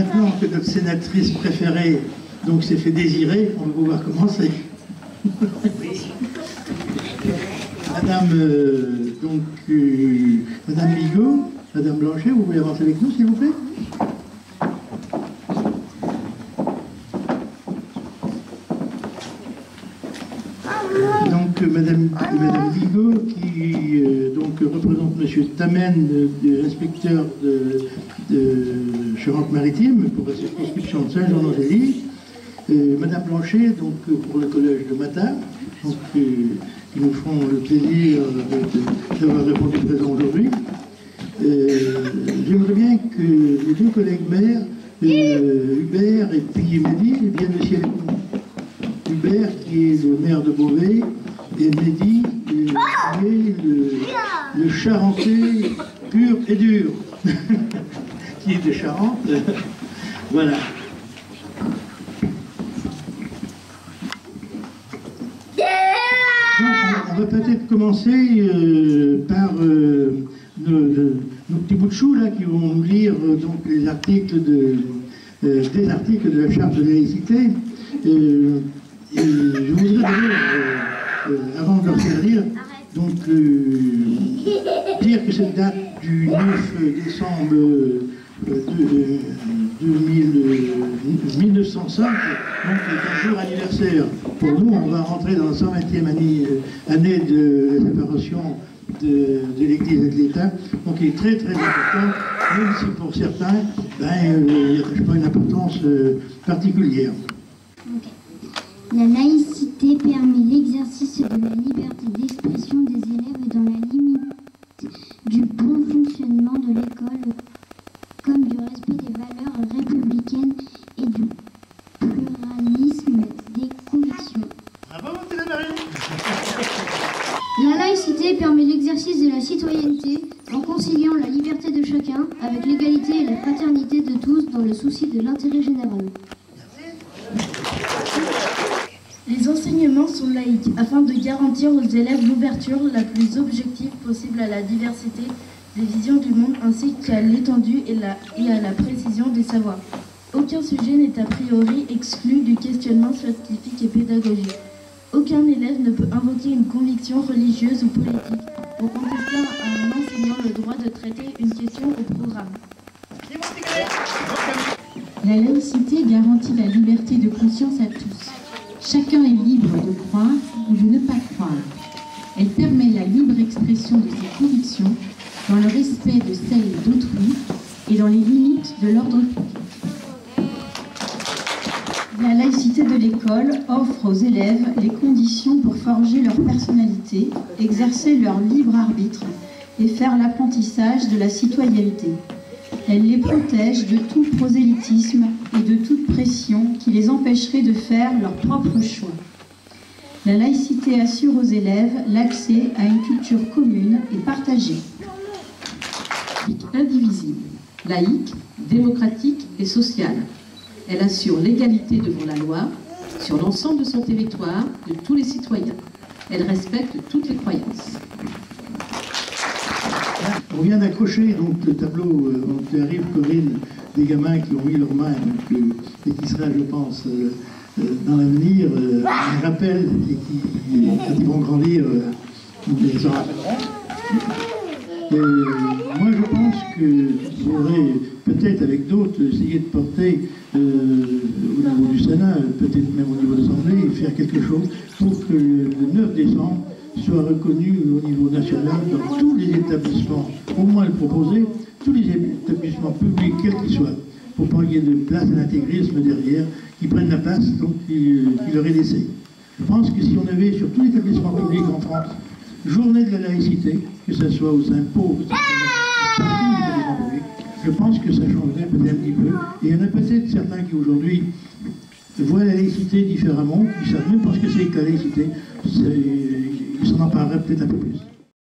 Maintenant que notre sénatrice préférée donc s'est fait désirer, on va pouvoir commencer. Madame, Madame Bigot, Madame Blanchet, vous voulez avancer avec nous, s'il vous plaît? Donc, Madame Bigot, qui représente Monsieur Tamen, l'inspecteur de Charente-Maritime, pour la circonscription de Saint-Jean-d'Angély. Madame Blanchet, donc, pour le collège de Matane, donc, qui nous font le plaisir d'avoir répondu présent aujourd'hui. J'aimerais bien que les deux collègues maires, Hubert et puis Mehdi, viennent aussi avec nous. Hubert, qui est le maire de Beauvais, et Mehdi, qui est le Charentais pur et dur, qui est de Charente. Voilà. On va peut-être commencer par nos petits bouts de chou là, qui vont nous lire donc les articles des articles de la charte de laïcité. Je voudrais d'abord, avant de leur faire lire, donc dire que cette date du 9 décembre 1905, donc est un jour anniversaire. Pour nous, on va rentrer dans la 120e année de la séparation de l'Église et de l'État, donc il est très très important, même si pour certains, il n'attache pas une importance particulière. La laïcité permet l'exercice de la liberté d'expression des élèves dans la limite du bon fonctionnement de l'école, comme du respect des valeurs républicaines et du pluralisme des convictions. Bravo, Marie. La laïcité permet l'exercice de la citoyenneté en conciliant la liberté de chacun avec l'égalité et la fraternité de tous dans le souci de l'intérêt général. Les enseignements sont laïques afin de garantir aux élèves l'ouverture la plus objective possible à la diversité des visions du monde ainsi qu'à l'étendue et à la précision des savoirs. Aucun sujet n'est a priori exclu du questionnement scientifique et pédagogique. Aucun élève ne peut invoquer une conviction religieuse ou politique pour contester à un enseignant le droit de traiter une question au programme. La laïcité garantit la liberté de conscience à tous. Chacun est libre de croire ou de ne pas croire. Elle permet la libre expression de ses convictions dans le respect de celles d'autrui et dans les limites de l'ordre public. La laïcité de l'école offre aux élèves les conditions pour forger leur personnalité, exercer leur libre arbitre et faire l'apprentissage de la citoyenneté. Elle les protège de tout prosélytisme et de toute pression qui les empêcherait de faire leur propre choix. La laïcité assure aux élèves l'accès à une culture commune et partagée. Indivisible, laïque, démocratique et sociale. Elle assure l'égalité devant la loi sur l'ensemble de son territoire de tous les citoyens. Elle respecte toutes les croyances. On vient d'accrocher donc le tableau, on arrive, Corinne, des gamins qui ont mis leurs mains et qui sera, je pense, dans l'avenir, un rappel et qui, quand ils vont grandir, ils s'en rappelleront. Moi, je pense qu'il faudrait peut-être avec d'autres essayer de porter au niveau du Sénat, peut-être même au niveau de l'Assemblée, faire quelque chose pour que le 9 décembre soit reconnu au niveau national dans tous les établissements, au moins le proposer, tous les établissements publics, quels qu'ils soient, pour pas qu'il y ait de place à l'intégrisme derrière, qui prennent la place donc qui leur est laissée. Je pense que si on avait sur tous les établissements publics en France, journée de la laïcité, que ce soit aux impôts, que ce soit partout les établissements publics, je pense que ça changerait peut-être un petit peu. Et il y en a peut-être certains qui aujourd'hui voient la laïcité différemment, qui ne savent même pas ce que c'est que la laïcité, ils s'en empareraient peut-être un peu plus.